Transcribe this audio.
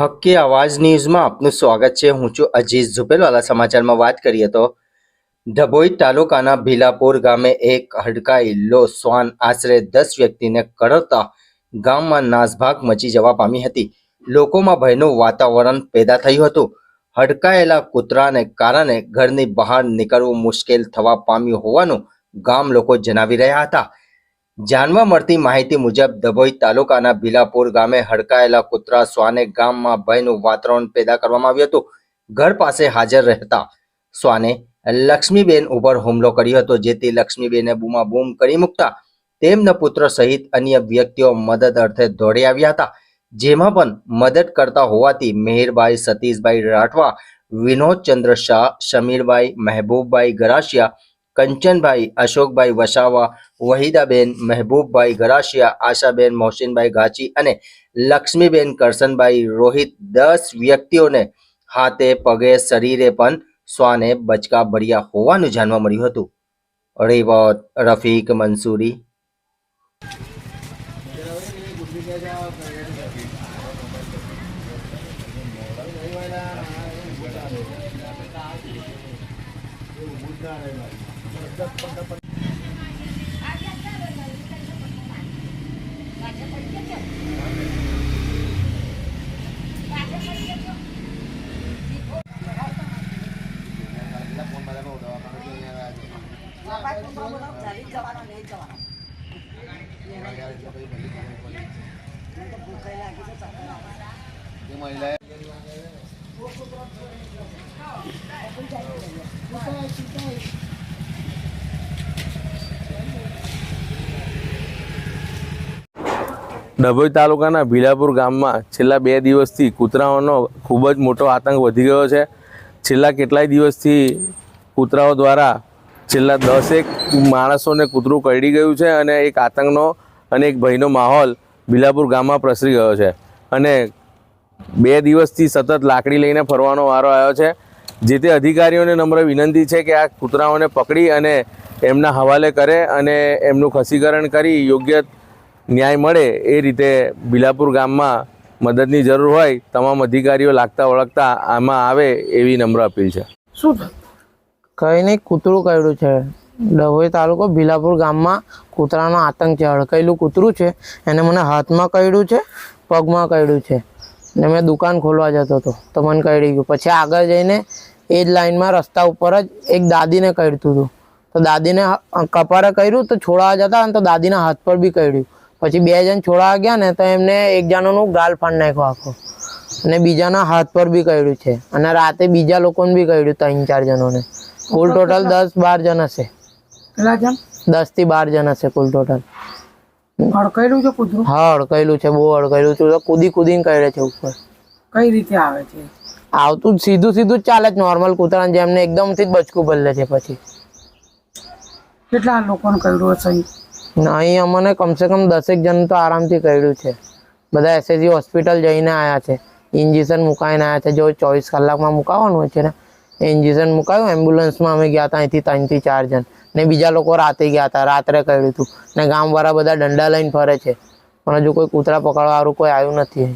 હક્કી આવાજ ન્યૂઝમાં આપનું સ્વાગત છે। હું છું અજીઝ ઝુપેલવાલા। સમાચારમાં વાત કરીએ તો ડભોઈ તાલુકાના ભીલાપુર ગામે એક હડકાયેલો શ્વાન આશરે 10 વ્યક્તિને કરડતા ગામમાં નાસભાગ મચી જવા પામી હતી। લોકોમાં ભયનું વાતાવરણ પેદા થયું હતું। હડકાયેલા કૂતરાને કારણે ઘરની બહાર નીકળવું મુશ્કેલ થવા પામ્યું હોવાનું ગામ લોકો જણાવી રહ્યા હતા। જાણવા મળતી માહિતી મુજબ ડભોઈ તાલુકાના ભીલાપુર ગામે હડકાયેલા કૂતરા શ્વાને ગામમાં ભયનું વાતાવરણ પેદા કરવામાં આવ્યું હતું। ઘર પાસે હાજર રહેતા શ્વાને લક્ષ્મીબેન ઉપર હુમલો કર્યો હતો, જેથી લક્ષ્મીબેને બૂમાબૂમ કરી મૂકતા તેમના પુત્ર સહિત અન્ય વ્યક્તિઓ મદદ અર્થે દોડી આવ્યા હતા। જેમાં પણ મદદ કરતા હોવાથી મેહરભાઈ સતીશભાઈ રાઠવા, વિનોદચંદ્ર શાહ, સમીરભાઈ, મહેબૂબભાઈ ગરાસિયા, કંચનભાઈ, અશોકભાઈ વસાવા, વહીદાબેન, મહેબૂબભાઈ ગરાસિયા, આશાબેન મોહસિનભાઈ ગાચી અને લક્ષ્મીબેન કરશનભાઈ રોહિત 10 વ્યક્તિઓને હાથે પગે શરીરે પણ શ્વાને બચકા ભર્યા હોવાનું જાણવા મળ્યું હતું। રિપોર્ટ રફીક મંસૂરી। ડભોઈ તાલુકાના ભીલાપુર ગામમાં છેલ્લા 2 દિવસથી કૂતરાઓનો ખૂબ જ મોટો આતંક વધી ગયો છે। છેલ્લા કેટલાય દિવસથી કૂતરાઓ દ્વારા છેલ્લા 10 માણસોને કૂતરું કરડી ગયું છે અને એક આતંકનો અને એક ભયનો માહોલ ભીલાપુર ગામમાં પ્રસરી ગયો છે અને 2 દિવસથી સતત લાકડી લઈને ફરવાનો વારો આવ્યો છે। જે તે અધિકારીઓને નમ્ર વિનંતી છે કે આ કૂતરાઓને પકડી અને એમના હવાલે કરે અને એમનું ખસીકરણ કરી યોગ્ય ન્યાય મળે એ રીતે ભીલાપુર ગામમાં મદદની જરૂર હોય તમામ અધિકારીઓ લાગતા વળગતા આમાં આવે એવી નમ્ર અપીલ છે। શું કંઈ નહીં, કૂતરું કર્યું છે। ડભોઈ તાલુકો ભીલાપુર ગામમાં કૂતરાનો આતંક છે। હડકાયેલું કૂતરું છે, એને મને હાથમાં કર્યું છે, પગમાં કર્યું છે ને મેં દુકાન ખોલવા જતો હતો તો મને કરડી ગયું। પછી આગળ જઈને એ જ લાઈનમાં રસ્તા ઉપર જ એક દાદીને કરતું હતું તો દાદીને કપારે કર્યું તો છોડાવા જતા અને તો દાદીના હાથ પર બી કર્યું। પછી 2 જણ છોડાવા ગયા ને તો એમને એક જણાનું ગાલ ફાડી નાખ્યો આખો અને બીજાના હાથ પર બી કર્યું છે અને રાતે બીજા લોકોને બી કર્યું 3-4 જણોને। કુલ ટોટલ 10-12 જણ હશે। કેટલા જણ? 10 થી 12 જણ હશે કુલ ટોટલ। હડકાયેલું છે કૂતરું? હા, હડકાયેલું છે, બહુ હડકાયેલું છે। કૂદી કૂદીને કરે છે ઉપર। કઈ રીતે આવે છે? આવતું સીધું સીધું જ ચાલે છે નોર્મલ કૂતરાને જેમને એકદમથી જ બચકું બદલે છે। પછી કેટલા લોકોને કર્યું હશે? અહીં અમને કમસે કમ 10 જણ તો આરામથી કર્યું છે। બધા એસએસજી હોસ્પિટલ જઈને આવ્યા છે, ઇન્જેક્શન મુકાઈને આવ્યા છે। જો 24 કલાકમાં મુકાવવાનું હોય છે ને એ ઇન્જેક્શન મુકાયું। એમ્બ્યુલન્સમાં અમે ગયા હતા અહીંથી 3 થી 4 જણ ને બીજા લોકો રાતે ગયા હતા, રાત્રે કર્યું હતું ને ગામવાળા બધા દંડા લઈને ફરે છે પણ હજુ કોઈ કૂતરા પકડવાવાળું કોઈ આવ્યું નથી।